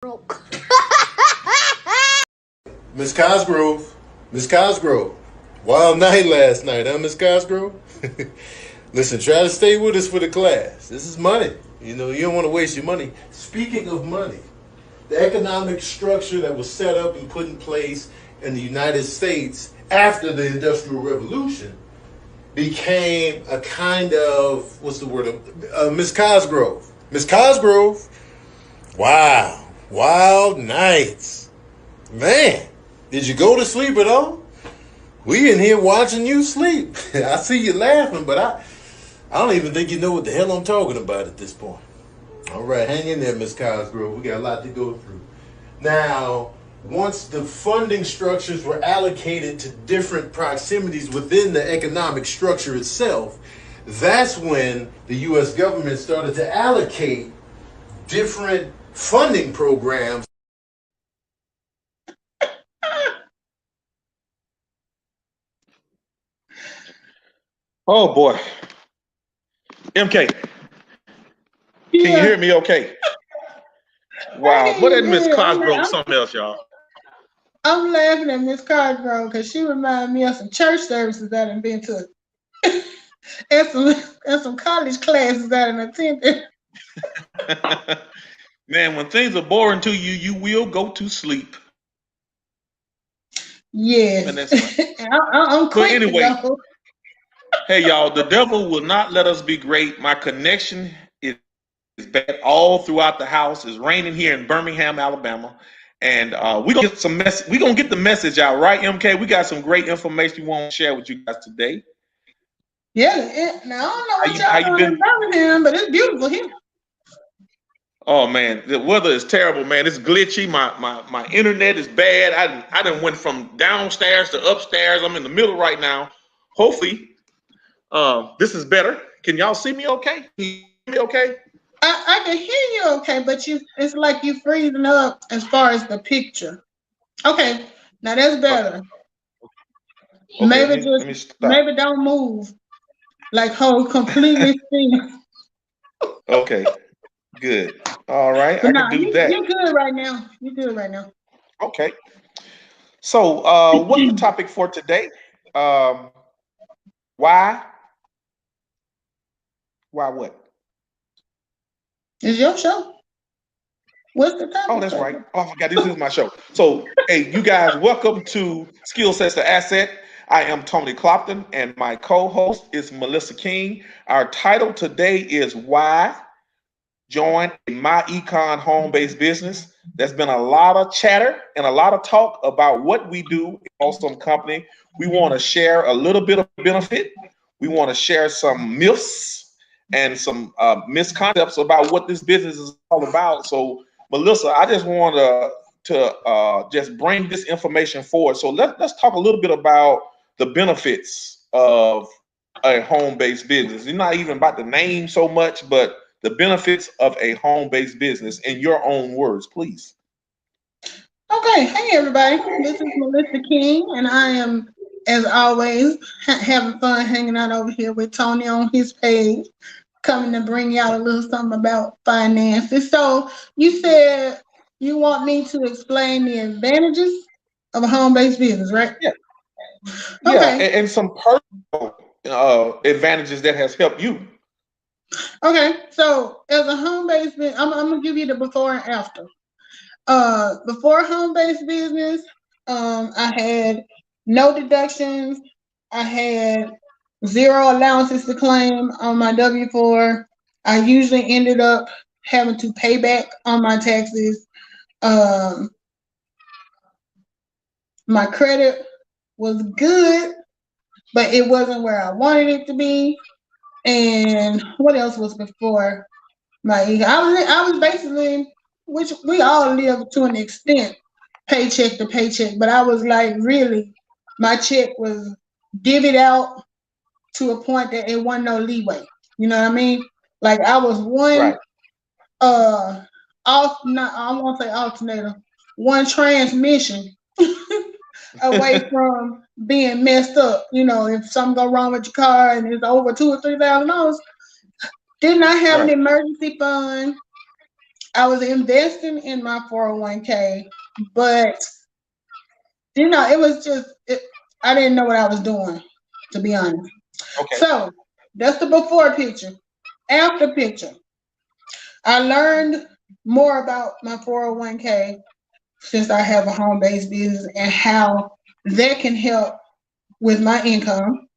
broke. Miss Cosgrove, Miss Cosgrove, wild night last night, huh, Miss Cosgrove? Listen, try to stay with us for the class. This is money. You know, you don't want to waste your money. Speaking of money, the economic structure that was set up and put in place in the United States after the Industrial Revolution became a kind of, what's the word? Miss Cosgrove. Miss Cosgrove, wow, wild nights. Man, did you go to sleep at all? We in here watching you sleep. I see you laughing, but I don't even think you know what the hell I'm talking about at this point. All right, hang in there, Miss Cosgrove. We got a lot to go through. Now, once the funding structures were allocated to different proximities within the economic structure itself, that's when the U.S. government started to allocate different funding programs. Oh boy. MK, can you Yeah, hear me okay? I Wow. hear What you that Miss good. Cosgrove something else, y'all? I'm laughing at Miss Cardgrove because she reminded me of some church services that I've been to and some college classes that I attended. Man, when things are boring to you, you will go to sleep. And Yes, that's fine. I'm So quick to anyway, go. hey y'all, the devil will not let us be great. My connection is bad all throughout the house. It's raining here in Birmingham, Alabama. And we're gonna get we're gonna get the message out, right, MK? We got some great information we want to share with you guys today. Now I don't know what How y'all you doing been? in Birmingham, but it's beautiful here. Oh man, the weather is terrible, man. It's glitchy. My internet is bad. I done went from downstairs to upstairs. I'm in the middle right now. Hopefully, this is better. Can y'all see me okay? Can you hear me okay? I can hear you okay, but it's like you freezing up as far as the picture. Okay, now that's Uh, better. okay, Maybe let just me stop. maybe don't move. Like hold completely still. Okay, good. All right, But I no, can do you're that. good right now. You're good right now. Okay. So, what's the topic for today? Um, why? Why what? It's your show. What's the Oh, topic that's for right. you? Oh, I forgot this is my show. So, hey, you guys, welcome to Skill Sets to Asset. I am Tony Clopton, and my co-host is Melissa King. Our title today is Why Join a Myecon Home-based business. There's been a lot of chatter and a lot of talk about what we do in Awesome Company. We want to share a little bit of benefit. We want to share some myths and some misconceptions about what this business is all about. So, Melissa, I just want to just bring this information forward. So let's talk a little bit about the benefits of a home-based business. You're not even about the name so much, but the benefits of a home-based business in your own words, please. Okay, hey everybody. This is Melissa King, and I am, as always, having fun hanging out over here with Tony on his page, coming to bring y'all a little something about finances. So you said you want me to explain the advantages of a home-based business, right? Yeah, yeah, Okay. and some personal advantages that has helped you. Okay. So as a home-based business, I'm gonna give you the before and after. Before home-based business, I had no deductions. I had zero allowances to claim on my W-4. I usually ended up having to pay back on my taxes. Um, my credit was good, but it wasn't where I wanted it to be. And what else was before my income? I was basically, which we all live to an extent, paycheck to paycheck, but I was like really, my check was divvied out to a point that it wasn't no leeway. You know what I mean? Like I was one Right. off, not I won't say alternator, one transmission away from being messed up. You know, if something go wrong with your car and it's over $2,000 or $3,000, did not have an Right. emergency fund. I was investing in my 401k, but it was I didn't know what I was doing, to be honest. Okay. So that's the before picture. After picture, I learned more about my 401k since I have a home-based business and how that can help with my income.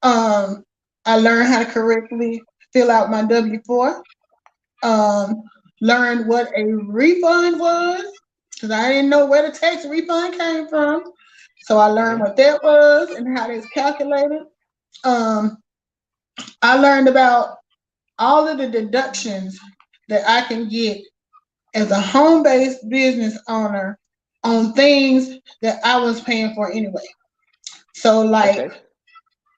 Um, I learned how to correctly fill out my W-4. Um, learned what a refund was because I didn't know where the tax refund came from. So I learned Mhm. what that was and how it's calculated. Um, I learned about all of the deductions that I can get as a home-based business owner on things that I was paying for anyway. So like Okay.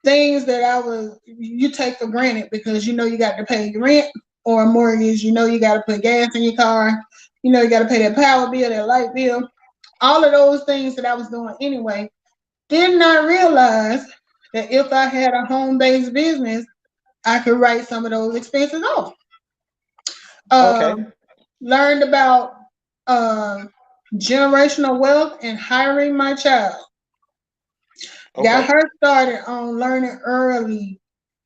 things that you take for granted because you got to pay your rent or a mortgage, you got to put gas in your car, you got to pay that power bill, that light bill, all of those things that I was doing anyway. Did not realize that if I had a home-based business, I could write some of those expenses off. Okay. Um, learned about um, generational wealth and hiring my child. Got Okay. her started on learning early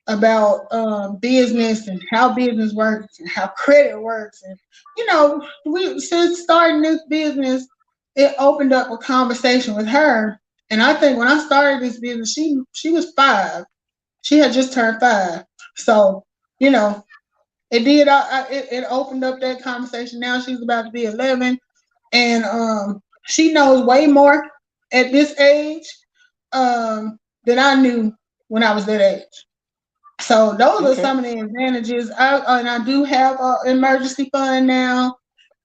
about business and how business works and how credit works. And we since starting this business, it opened up a conversation with her. And I think when I started this business, she was 5. She had just turned 5. So you know it did. It opened up that conversation. Now she's about to be 11, and she knows way more at this age than I knew when I was that age. So those are Okay. some of the advantages. And I do have an emergency fund now.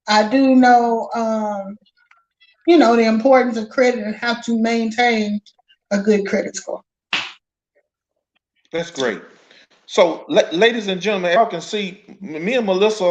I do know, the importance of credit and how to maintain a good credit score. That's great. So, ladies and gentlemen, y'all can see me and Melissa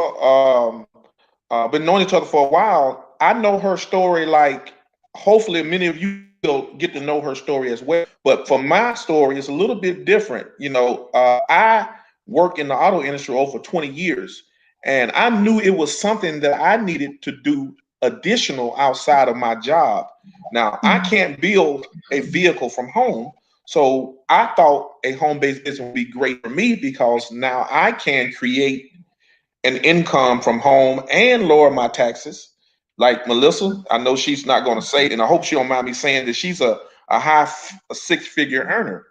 been knowing each other for a while. I know her story. Like, hopefully, many of you will get to know her story as well. But for my story, it's a little bit different. I work in the auto industry over 20 years, and I knew it was something that I needed to do additional outside of my job. Now, I can't build a vehicle from home. So I thought a home-based business would be great for me because now I can create an income from home and lower my taxes. Like Melissa, I know she's not going to say it, and I hope she don't mind me saying that she's a 6-figure earner.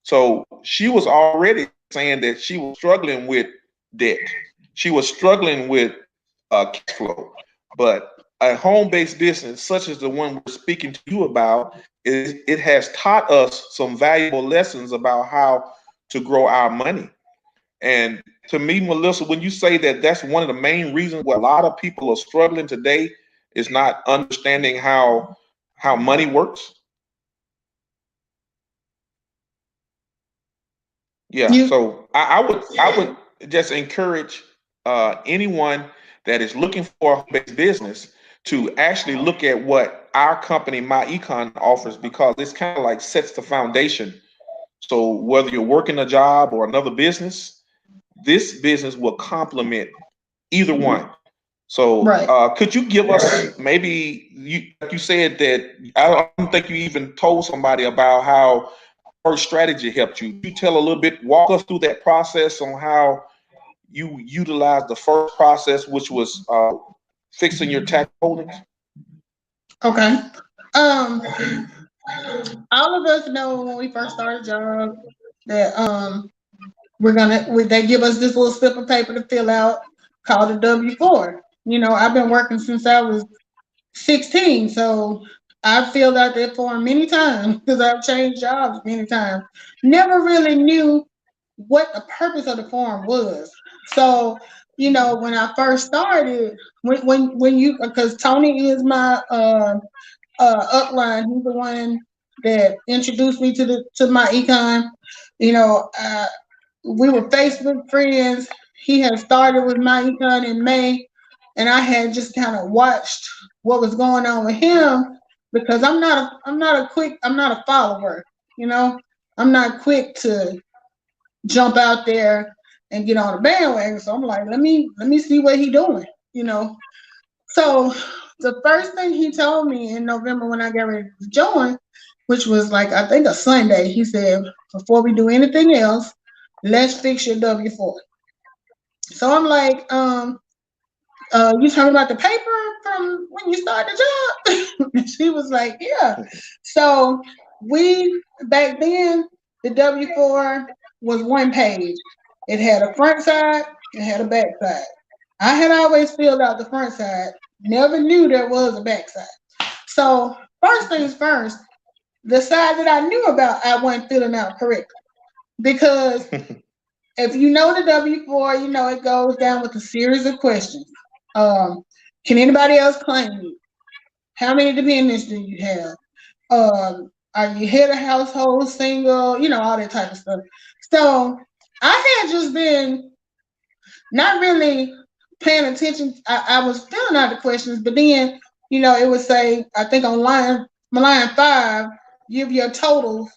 So she was already saying that she was struggling with debt. She was struggling with cash flow. But a home-based business such as the one we're speaking to you about, it has taught us some valuable lessons about how to grow our money. And to me, Melissa, when you say that that's one of the main reasons why a lot of people are struggling today is not understanding how money works. Yeah. You, So I would just encourage anyone that is looking for a home-based business to actually look at what our company, MyEcon, offers because it's kind of like sets the foundation. So whether you're working a job or another business, this business will complement either one. So, right. could you give us maybe like you said that I don't think you even told somebody about how our strategy helped you. You tell a little bit, walk us through that process on how you utilized the first process, which was fixing your tax holdings. Okay. Um, all of us know when we first start a job that they give us this little slip of paper to fill out called a W-4. I've been working since I was 16, so I've filled out that form many times because I've changed jobs many times. Never really knew what the purpose of the form was. So, when I first started, when you because Tony is my upline, he's the one that introduced me to my econ. You know, uh, we were Facebook friends. He had started with my econ in May, and I had just kind of watched what was going on with him because I'm not a follower. You know, I'm not quick to jump out there and get on a bandwagon. So I'm like, let me see what he doing. you know. So the first thing he told me in November when I got ready to join, which was like I think a Sunday, he said, before we do anything else, let's fix your W-4. So I'm like, you talking about the paper from when you started the job? And she was like, yeah. So we back then the W-4 was one page. It had a front side, it had a back side. I had always filled out the front side, never knew there was a back side. So first things first, the side that I knew about, I wasn't filling out correctly. Because if you know the W-4, you know it goes down with a series of questions. Um, can anybody else claim you? How many dependents do you have? Are you head of household, single? You know, all that type of stuff. So I had just been not really paying attention. I was filling out the questions, but then, you know, it would say, I think on line 5, give your totals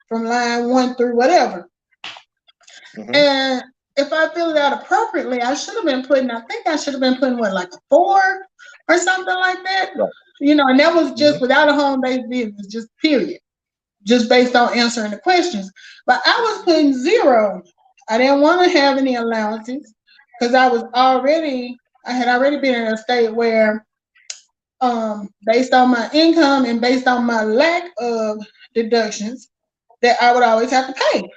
from line 1 through whatever. Mm-hmm. And if I filled it out appropriately, I should have been putting, I think I should have been putting what, like a 4 or something like that. Right. You know, and that was just Mm-hmm. without a home-based business, just period, just based on answering the questions. But I was putting 0. I didn't want to have any allowances because I had already been in a state where, based on my income and based on my lack of deductions, that I would always have to pay.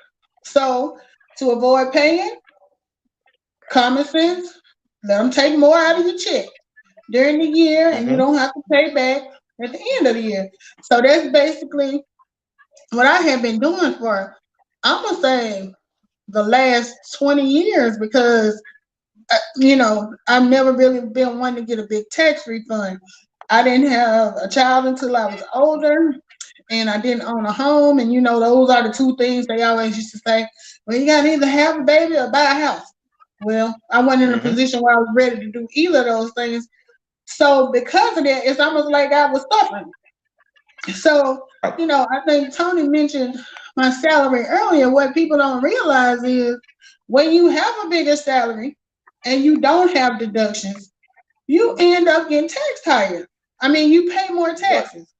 So to avoid paying, common sense, let them take more out of your check during the year, and you Mm-hmm. don't have to pay back at the end of the year. So that's basically what I have been doing for, I'm gonna say, the last 20 years because you know, I've never really been one to get a big tax refund. I didn't have a child until I was older, and I didn't own a home. And you know, those are the two things they always used to say. Well, you gotta either have a baby or buy a house. Well, I wasn't in a Mm-hmm. position where I was ready to do either of those things. So because of that, it's almost like I was suffering. So, Right. you know, I think Tony mentioned my salary earlier. What people don't realize is when you have a bigger salary and you don't have deductions, you end up getting taxed higher. I mean, you pay more Right. taxes.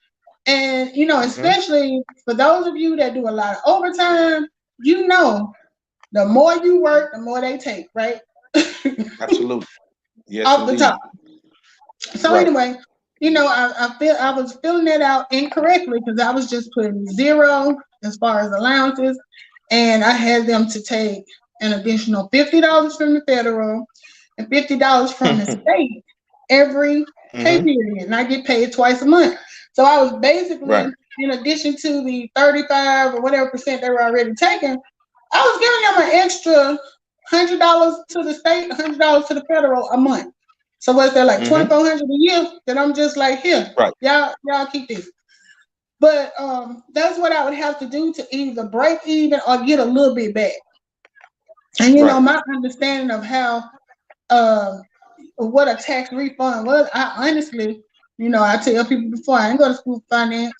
And, you know, Mm-hmm. especially for those of you that do a lot of overtime, you know, the more you work, the more they take, right? Absolutely. Yes, Off the top. indeed. So Right. anyway, you know, I feel I was filling that out incorrectly because I was just putting 0 as far as allowances, and I had them to take an additional $50 from the federal and $50 from the state every pay Mm-hmm. period, and I get paid twice a month. So I was basically, Right. in addition to the 35 or whatever percent they were already taking, I was giving them an extra $100 to the state, $100 to the federal a month. So what's that, like Mm-hmm. 2,400 a year? That I'm just like, here, Right. y'all keep this. But that's what I would have to do to either break even or get a little bit back. And you know, Right. my understanding of how um what a tax refund was, I honestly, you know, I tell people before I didn't go to school for finance.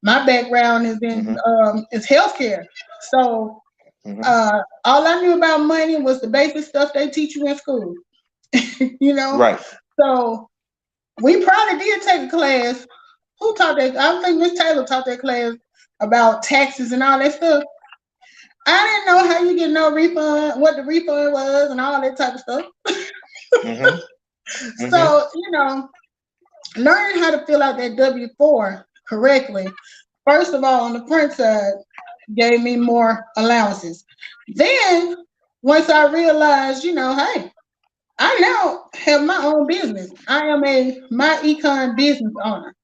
My background is in Mm-hmm. is healthcare. So Mm-hmm. all I knew about money was the basic stuff they teach you in school. You know, Right. so we probably did take a class. Who taught that? I think Miss Taylor taught that class about taxes and all that stuff. I didn't know how you get no refund, what the refund was, and all that type of stuff. Mm-hmm. Mm-hmm. So, you know, learning how to fill out that W-4 correctly, first of all, on the front side, gave me more allowances. Then, once I realized, you know, hey, I now have my own business. I am a Myecon business owner.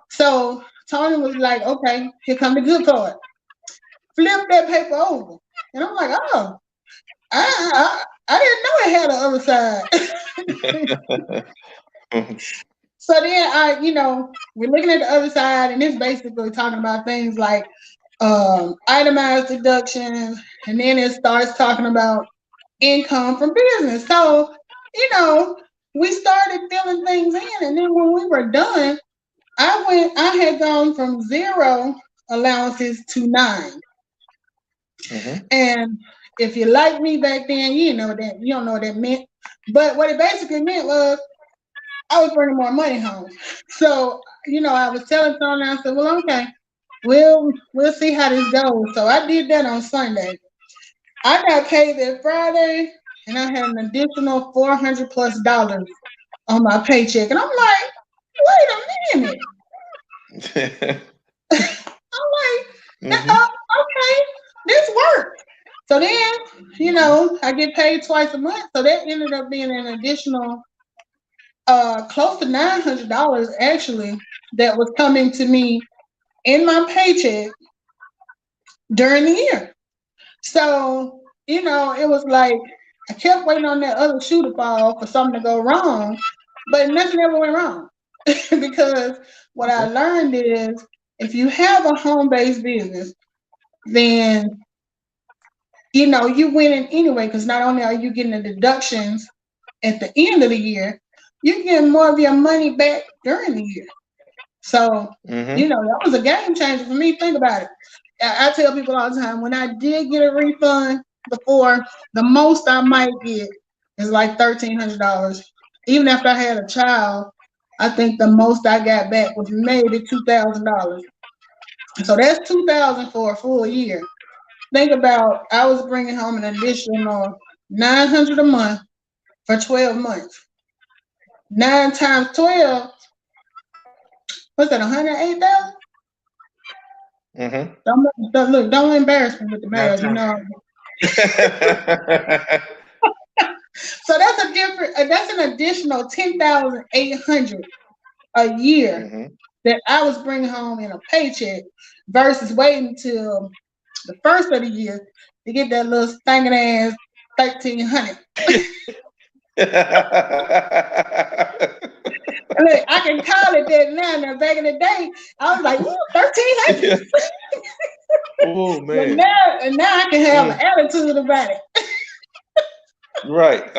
So Tony was like, okay, here come the good part. Flip that paper over. And I'm like, oh, I didn't know it had an other side. So then you know, we're looking at the other side, and it's basically talking about things like itemized deductions, and then it starts talking about income from business. So, you know, we started filling things in, and then when we were done, I had gone from 0 allowances to 9. Mm-hmm. And if you like me back then, you know that you don't know what that meant. But what it basically meant was I was bringing more money home. So, I was telling Tony, I said, well, okay, we'll see how this goes. So I did that on Sunday. I got paid that Friday, and I had an additional $400+ on my paycheck, and I'm like, wait a minute. I'm like, okay, this worked. So then, I get paid twice a month. So that ended up being an additional close to $900 actually that was coming to me in my paycheck during the year. So, it was like I kept waiting on that other shoe to fall for something to go wrong, but nothing ever went wrong. Because what I learned is if you have a home-based business, then you winning anyway, because not only are you getting the deductions at the end of the year, you're getting more of your money back during the year. So, that was a game changer for me. Think about it. I tell people all the time, when I did get a refund before, the most I might get is like $1,300. Even after I had a child, I think the most I got back was maybe $2,000. So that's $2,000 for a full year. Think about, I was bringing home an additional $900 a month for 12 months. 9 times 12, what's that, 108,000? Don't embarrass me with the math, So that's an additional 10,800 a year that I was bringing home in a paycheck versus waiting till the first of the year to get that little stinking ass 1,300. Look, I can call it that now. Now, back in the day, I was like, 1,300. Oh man! But now I can have an attitude about it. Right.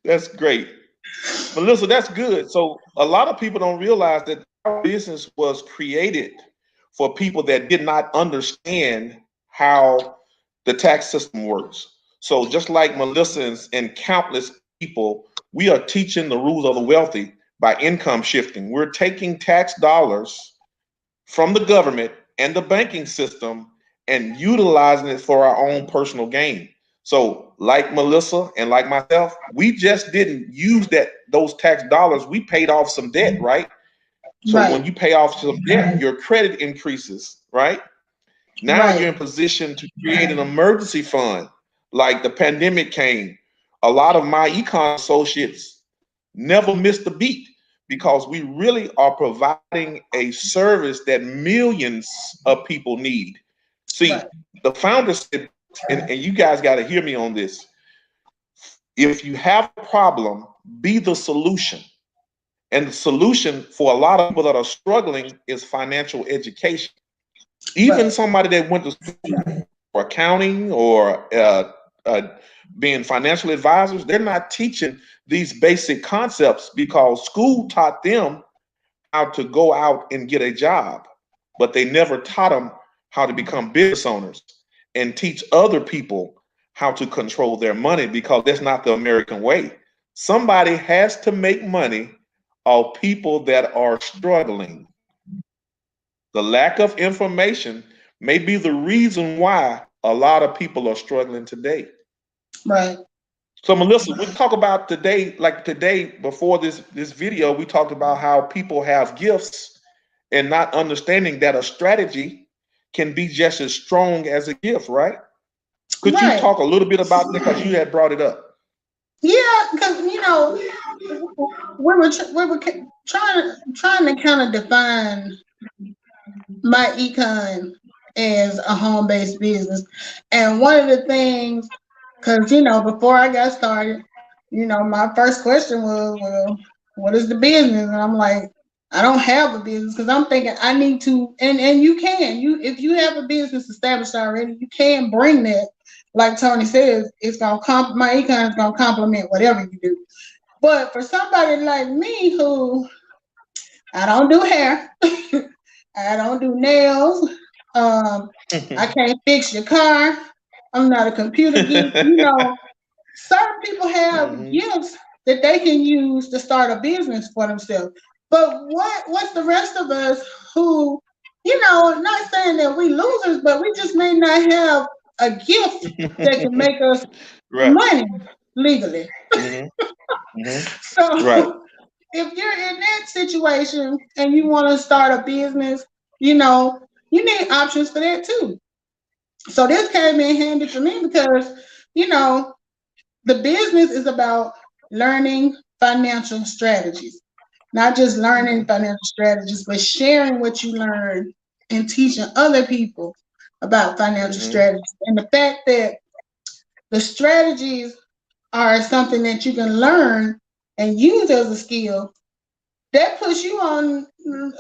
That's great. Melissa, that's good. So a lot of people don't realize that our business was created for people that did not understand how the tax system works. So just like Melissa and countless people, we are teaching the rules of the wealthy by income shifting. We're taking tax dollars from the government and the banking system and utilizing it for our own personal gain. So, like Melissa and like myself, we just didn't use those tax dollars. We paid off some debt, right? So when you pay off some debt, your credit increases, right? Now you're in position to create an emergency fund. Like the pandemic came, a lot of my econ associates never missed a beat because we really are providing a service that millions of people need. See, the founder said, and you guys got to hear me on this. If you have a problem, be the solution. And the solution for a lot of people that are struggling is financial education. Even somebody that went to school for accounting or being financial advisors, they're not teaching these basic concepts because school taught them how to go out and get a job, but they never taught them how to become business owners and teach other people how to control their money, because that's not the American way. Somebody has to make money off people that are struggling. The lack of information may be the reason why a lot of people are struggling today. Right. So Melissa, we talk about today, like today before this video, we talked about how people have gifts and not understanding that a strategy can be just as strong as a gift, right? Could you talk a little bit about that, because you had brought it up? Yeah, because we were trying to kind of define Myecon as a home-based business, and one of the things, because before I got started, my first question was, well, what is the business? And I'm like, I don't have a business, because I'm thinking I need to, and if you have a business established already, you can bring that. Like Tony says, Myecon is gonna complement whatever you do. But for somebody like me who I don't do hair, I don't do nails, I can't fix your car, I'm not a computer geek, certain people have gifts that they can use to start a business for themselves. But what's the rest of us who, not saying that we losers, but we just may not have a gift that can make us Right. money legally. Hmm. Hmm. Right. So if you're in that situation and you want to start a business, you need options for that too. So this came in handy for me because, you know, the business is about learning financial strategies, not just learning Hmm. financial strategies, but sharing what you learn and teaching other people about financial Hmm. strategies. And the fact that the strategies are something that you can learn and use as a skill, that puts you on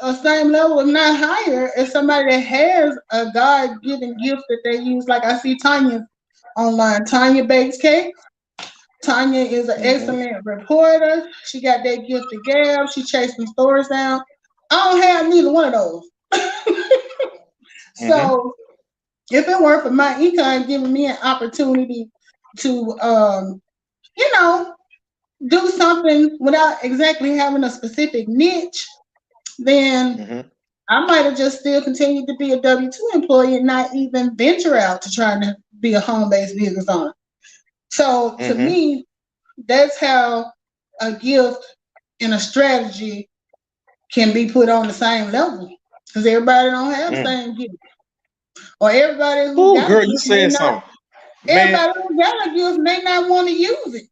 a same level, if not higher, as somebody that has a God given gift that they use. Like I see Tanya online. Tanya bakes cakes. Tanya is an Hmm. excellent reporter. She got that gift of gab. She chasing stores down. I don't have neither one of those. Hmm. So if it weren't for my econ giving me an opportunity to, you know, do something without exactly having a specific niche, then Hmm. I might have just still continued to be a W-2 employee and not even venture out to trying to be a home-based business owner. So to Hmm. me, that's how a gift and a strategy can be put on the same level. Because everybody don't have the Mm. same gift. Or everybody who Oh, got a girl, you gift may said not, something, man. everybody who got a gift may not want to use it,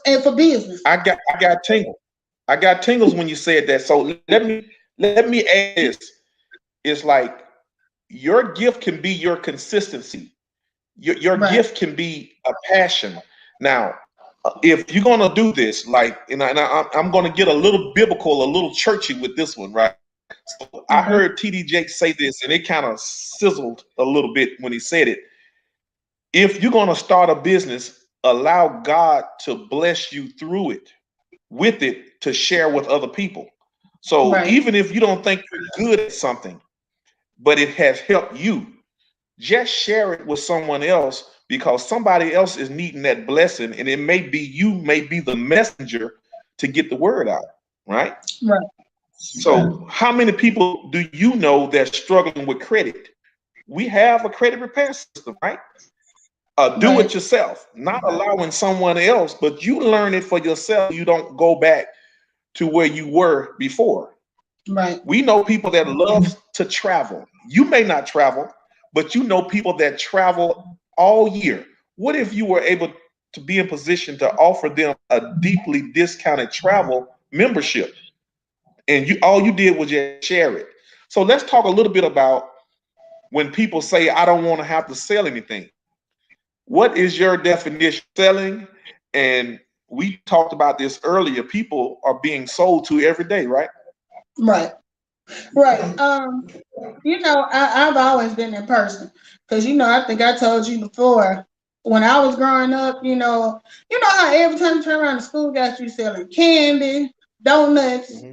and for business. I got tingles. I got tingles when you said that. So let me add this. It's like your gift can be your consistency. Your Right. gift can be a passion. Now, if you're gonna do this, like, I'm gonna get a little biblical, a little churchy with this one, right? So I Okay. heard TD Jakes say this, and it kind of sizzled a little bit when he said it. If you're gonna start a business, allow God to bless you through it, with it, to share with other people. So Right. even if you don't think you're good at something, but it has helped you, just share it with someone else because somebody else is needing that blessing, and it may be you may be the messenger to get the word out, right? Right. Right. So how many people do you know that's struggling with credit? We have a credit repair system, right? Do Right. it yourself, not allowing someone else, but you learn it for yourself. You don't go back to where you were before. Right. We know people that love to travel. You may not travel, but you know people that travel all year. What if you were able to be in position to offer them a deeply discounted travel membership, and you all you did was just share it? So let's talk a little bit about when people say, I don't want to have to sell anything. What is your definition of selling? And we talked about this earlier. People are being sold to every day, right? Right. Right. I've always been that person because I think I told you before when I was growing up. You know how every time you turn around the school, got you selling candy, donuts,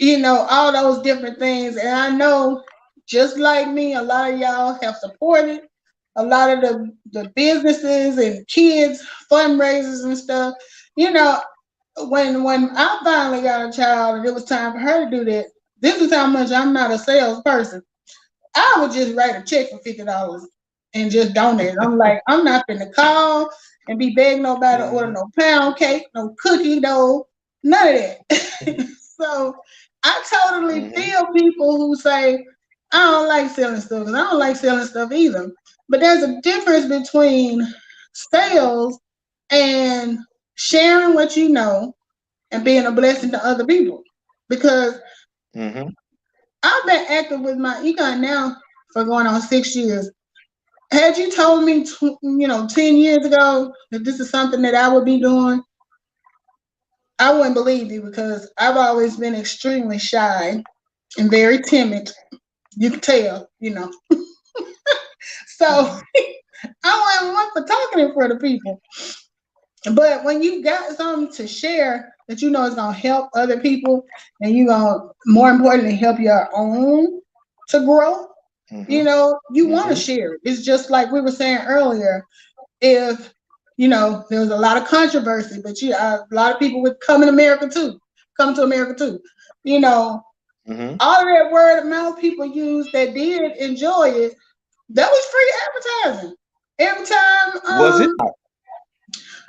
Hmm. all those different things. And I know, just like me, a lot of y'all have supported a lot of the businesses and kids fundraisers and stuff. You know, when I finally got a child and it was time for her to do that, this is how much I'm not a salesperson. I would just write a check for $50 and just donate. I'm like, I'm not finna call and be begging nobody to order Hmm. no pound cake, no cookie dough, none of that. So I totally Hmm. feel people who say, I don't like selling stuff because I don't like selling stuff either. But there's a difference between sales and sharing what you know and being a blessing to other people. Because Hmm. I've been active with my econ now for going on 6 years. Had you told me, 10 years ago that this is something that I would be doing, I wouldn't believe you because I've always been extremely shy and very timid. You can tell. So I wasn't one for talking in front of people. But when you got something to share that you know is gonna help other people and you gonna more importantly help your own to grow, Hmm. you want to Hmm. share it. It's just like we were saying earlier. If there was a lot of controversy, but a lot of people would come to America too. You know, Mm-hmm. all of that word of mouth people used that did enjoy it, that was free advertising. Every time, Was it?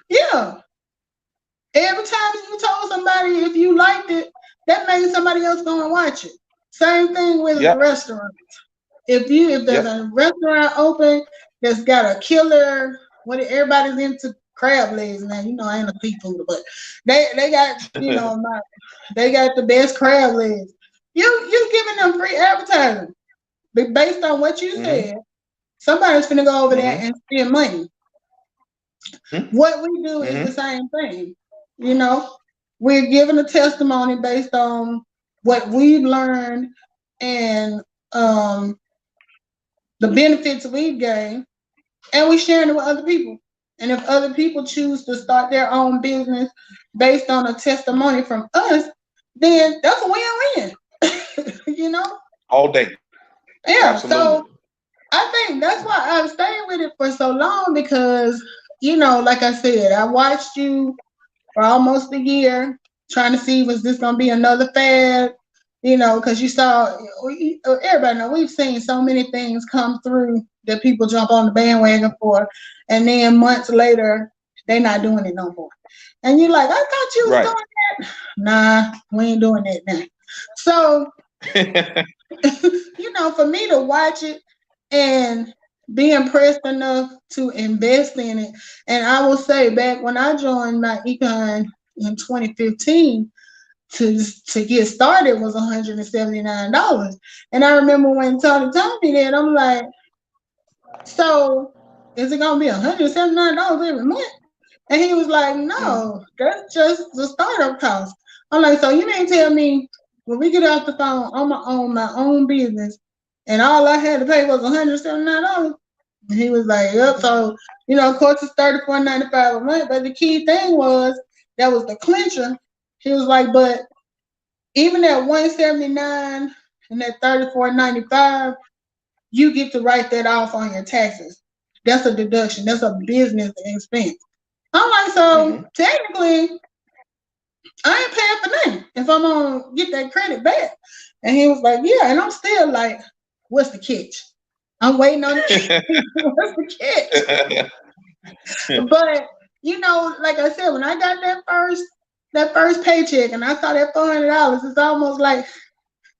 yeah, every time you told somebody if you liked it, that made somebody else go and watch it. Same thing with Yep. restaurants. If there's Yep. a restaurant open that's got a killer, everybody's into crab legs now. I ain't a seafood, but they got they got the best crab legs. You giving them free advertising based on what you Mm-hmm. said. Somebody's finna go over there Mm-hmm. and spend money. Mm-hmm. What we do is the same thing. We're giving a testimony based on what we've learned and the benefits we've gained, and we're sharing it with other people. And if other people choose to start their own business based on a testimony from us, then that's a win-win. All day. Yeah. Absolutely. So I think that's why I've stayed with it for so long because, like I said, I watched you for almost a year trying to see was this going to be another fad, because you saw, everybody know we've seen so many things come through that people jump on the bandwagon for, and then months later, they're not doing it no more. And you're like, I thought you was Right. doing that. Nah, we ain't doing that now. So, for me to watch it and be impressed enough to invest in it. And I will say back when I joined Myecon in 2015 to get started was $179. And I remember when Tony told me that, I'm like, so is it gonna be $179 every month? And he was like, no, that's just the startup cost. I'm like, so you mean tell me when we get off the phone, I'm gonna own my own business and all I had to pay was $179? And he was like, yep. So, of course it's $34.95 a month. But the key thing was that was the clincher. He was like, but even at $179 and that $34.95, you get to write that off on your taxes. That's a deduction. That's a business expense. I'm like, so technically, I ain't paying for nothing if I'm gonna get that credit back. And he was like, yeah. And I'm still like, what's the catch? I'm waiting on the catch. What's the catch? But like I said, when I got that first paycheck and I saw that $400, it's almost like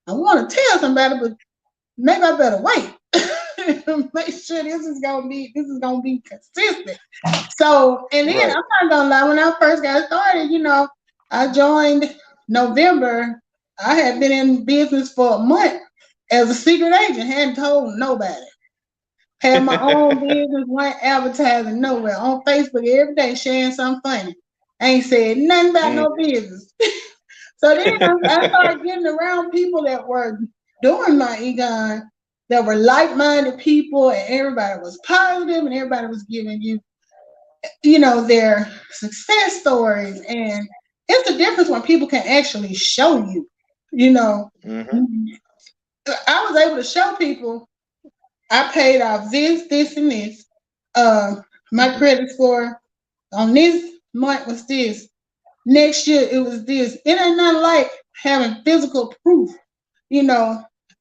I want to tell somebody, but maybe I better wait. Make sure this is gonna be consistent. So, and then Right. I'm not gonna lie, when I first got started, I joined November. I had been in business for a month as a secret agent, hadn't told nobody. Had my own business, weren't advertising nowhere. On Facebook every day, sharing something funny. Ain't said nothing about no business. So then I started getting around people that were doing Myecon, that were like-minded people, and everybody was positive, and everybody was giving you, their success stories. And it's the difference when people can actually show you, I was able to show people I paid off this, and this. My credit score on this month was this. Next year it was this. It ain't nothing like having physical proof.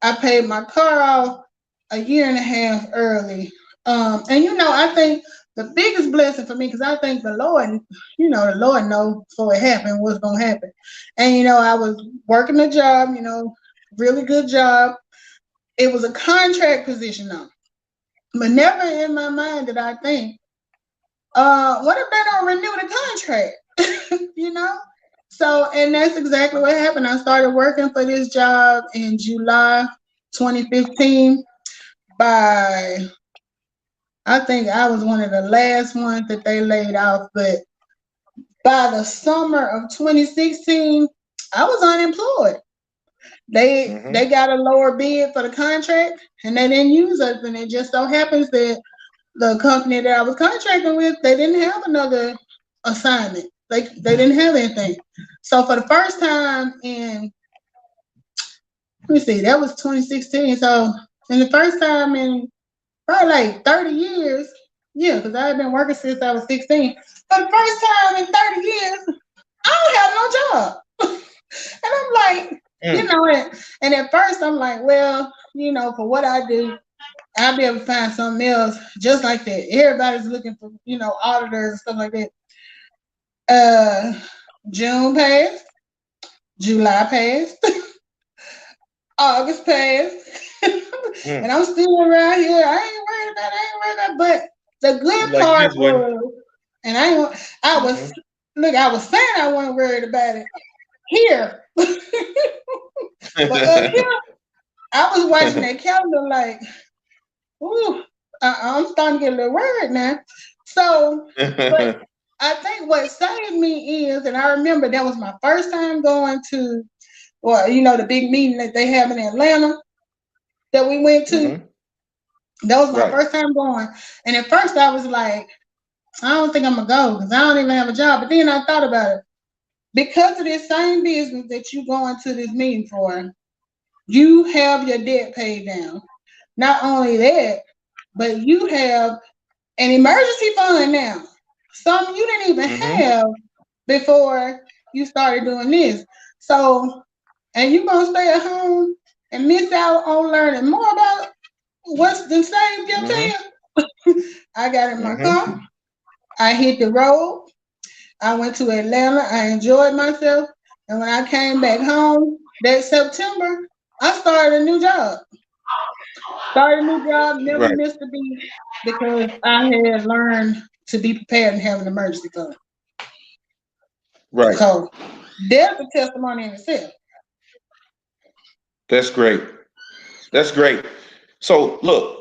I paid my car off a year and a half early. And I think the biggest blessing for me, because I think the Lord, the Lord knows before it happened what's gonna happen. And I was working a job, really good job. It was a contract position though. But never in my mind did I think, what if they don't renew the contract? So, and that's exactly what happened. I started working for this job in July 2015. I think I was one of the last ones that they laid off. But by the summer of 2016, I was unemployed. They got a lower bid for the contract, and they didn't use us. And it just so happens that the company that I was contracting with, they didn't have another assignment. They didn't have anything. So for the first time that was 2016. So in the first time in probably like 30 years, Yeah, because I had been working since I was 16. For the first time in 30 years, I don't have no job. And I'm like, Mm. and at first I'm like, well, for what I do, I'll be able to find something else just like that. Everybody's looking for, auditors and stuff like that. Uh, June passed, July passed, August passed, Mm. and I'm still around here. I ain't worried about it. I ain't worried about it. But the good Like part this one. was, and I was, Mhm. look, I was saying I wasn't worried about it here. But up here, I was watching that calendar like, ooh, I'm starting to get a little worried now. So, but I think what saved me is, and I remember that was my first time going to, well, the big meeting that they have in Atlanta that we went to. Mhm. That was my Right. first time going. And at first I was like, I don't think I'm going to go because I don't even have a job. But then I thought about it. Because of this same business that you going to this meeting for, you have your debt paid down. Not only that, but you have an emergency fund now. Something you didn't even Mhm. have before you started doing this. So, and you're going to stay at home and miss out on learning more about what's the saved your Mhm. tail. I got in my Mhm. car. I hit the road. I went to Atlanta. I enjoyed myself. And when I came back home that September, I started a new job. Started a new job, never Right. missed a beat because I had learned to be prepared and have an emergency fund. Right. So there's a testimony in itself. That's great. That's great. So look,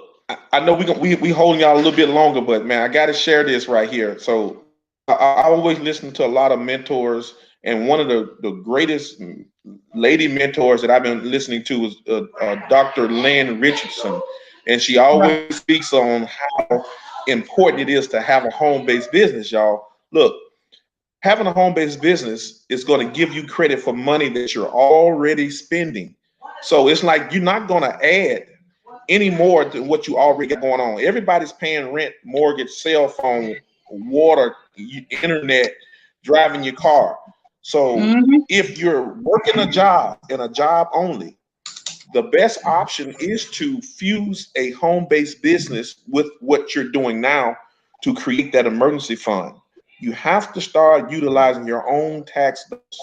I know we holding y'all a little bit longer, but man, I got to share this right here. So I always listen to a lot of mentors, and one of the greatest lady mentors that I've been listening to is Dr. Lynn Richardson, and she Right. always speaks on how important it is to have a home-based business. Y'all, look, having a home-based business is going to give you credit for money that you're already spending. So it's like you're not going to add any more than what you already got going on. Everybody's paying rent, mortgage, cell phone, water, internet, driving your car. So Mm-hmm. if you're working a job and a job only, the best option is to fuse a home-based business with what you're doing now to create that emergency fund. You have to start utilizing your own tax dollars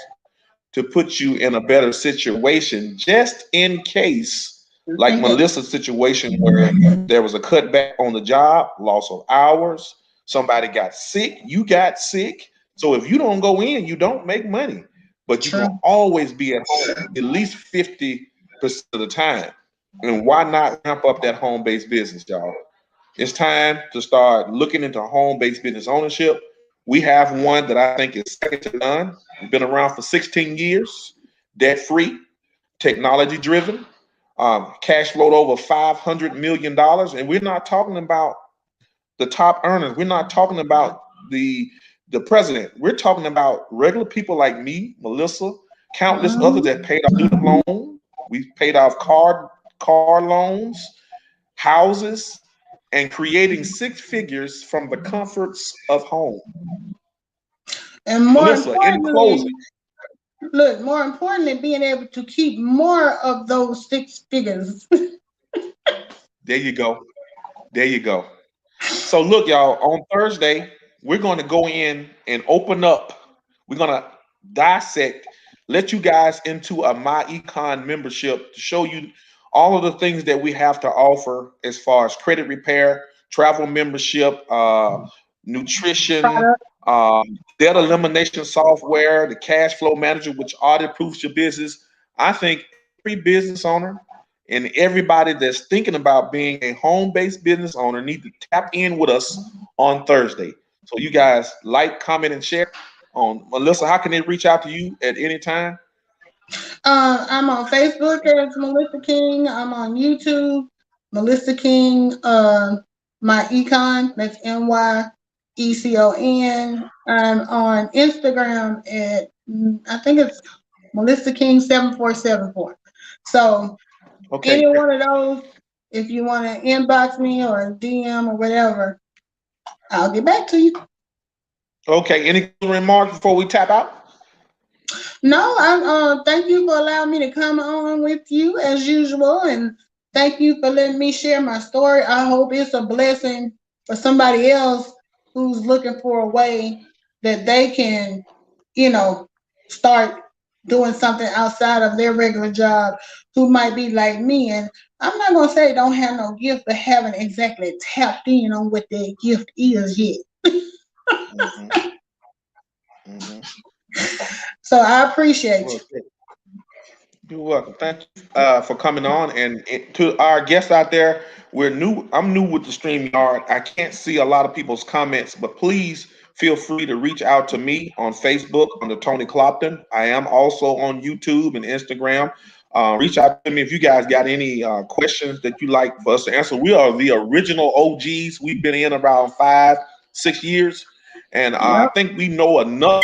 to put you in a better situation just in case, Just like in case. Melissa's situation where there was a cutback on the job, loss of hours, somebody got sick, you got sick. So if you don't go in, you don't make money, but you can True. always be at home at least 50% of the time. And why not ramp up that home-based business, y'all? It's time to start looking into home-based business ownership. We have one that I think is second to none. We've been around for 16 years, debt-free, technology-driven, cash flowed over $500 million, and we're not talking about the top earners. We're not talking about the president. We're talking about regular people like me, Melissa, countless others Mm-hmm. that paid off student loan. We've paid off car loans, houses, and creating six figures from the comforts of home. And more Melissa, in importantly, closing, more importantly, being able to keep more of those six figures. there you go. There you go. So look, y'all, on Thursday, we're going to go in and open up. We're going to dissect, let you guys into a MyEcon membership to show you all of the things that we have to offer as far as credit repair, travel membership, nutrition, Product. debt elimination software, the cash flow manager, which audit proofs your business. I think every business owner and everybody that's thinking about being a home-based business owner need to tap in with us on Thursday. So you guys like, comment, and share. On Melissa, how can they reach out to you at any time? I'm on Facebook as Melissa King. I'm on YouTube, Melissa King. My econ, that's MYECON. I'm on Instagram at I think it's Melissa King 7474. So Okay, any one of those, if you want to inbox me or DM or whatever, I'll get back to you. Okay. Any remarks before we tap out? No, I thank you for allowing me to come on with you as usual, and thank you for letting me share my story. I hope it's a blessing for somebody else who's looking for a way that they can, you know, start doing something outside of their regular job, who might be like me. And I'm not gonna say don't have no gift, but haven't exactly tapped in on what their gift is yet. Mm-hmm. Mm-hmm. So I appreciate you. Well, you're welcome. Thank you for coming on. And to our guests out there, we're new. I'm new with the StreamYard. I can't see a lot of people's comments, but please feel free to reach out to me on Facebook under Tony Clopton. I am also on YouTube and Instagram. Reach out to me if you guys got any questions that you like for us to answer. We are the original OGs. We've been in around 5, 6 years, and I Yep. think we know enough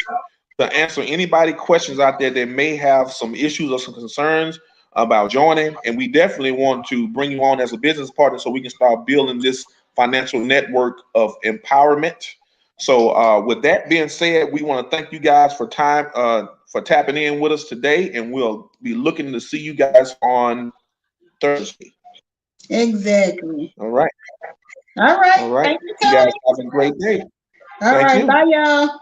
to answer anybody questions out there that may have some issues or some concerns about joining. And we definitely want to bring you on as a business partner so we can start building this financial network of empowerment. So with that being said, we want to thank you guys for tapping in with us today, and we'll be looking to see you guys on Thursday. Exactly. All right. All right. All right. Thank you, You guys Tony. have a great day. All Thank right. you. Bye, y'all.